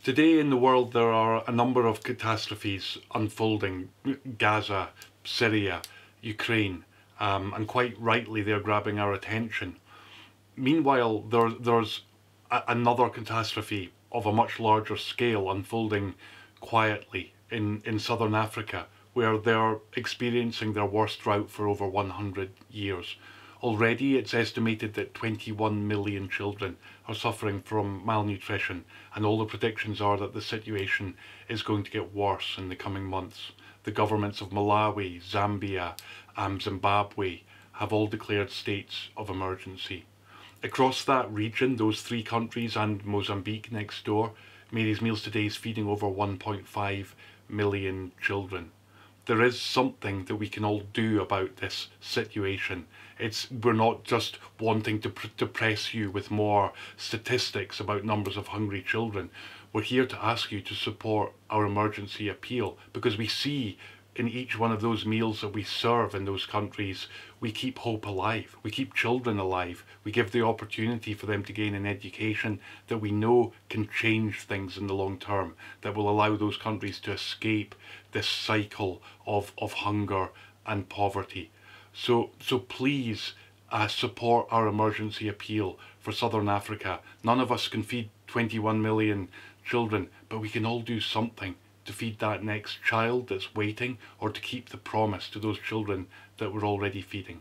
Today in the world there are a number of catastrophes unfolding. Gaza, Syria, Ukraine, and quite rightly they're grabbing our attention. Meanwhile, there's another catastrophe of a much larger scale unfolding quietly in southern Africa, where they're experiencing their worst drought for over 100 years. Already it's estimated that 21 million children are suffering from malnutrition, and all the predictions are that the situation is going to get worse in the coming months. The governments of Malawi, Zambia, and Zimbabwe have all declared states of emergency. Across that region, those three countries and Mozambique next door, Mary's Meals Today is feeding over 1.5 million children. There is something that we can all do about this situation. We're not just wanting to depress you with more statistics about numbers of hungry children. We're here to ask you to support our emergency appeal, because we see in each one of those meals that we serve in those countries, we keep hope alive, we keep children alive, we give the opportunity for them to gain an education that we know can change things in the long term, that will allow those countries to escape this cycle of hunger and poverty. So please support our emergency appeal for Southern Africa. None of us can feed 21 million children, but we can all do something to feed that next child that's waiting, or to keep the promise to those children that we're already feeding.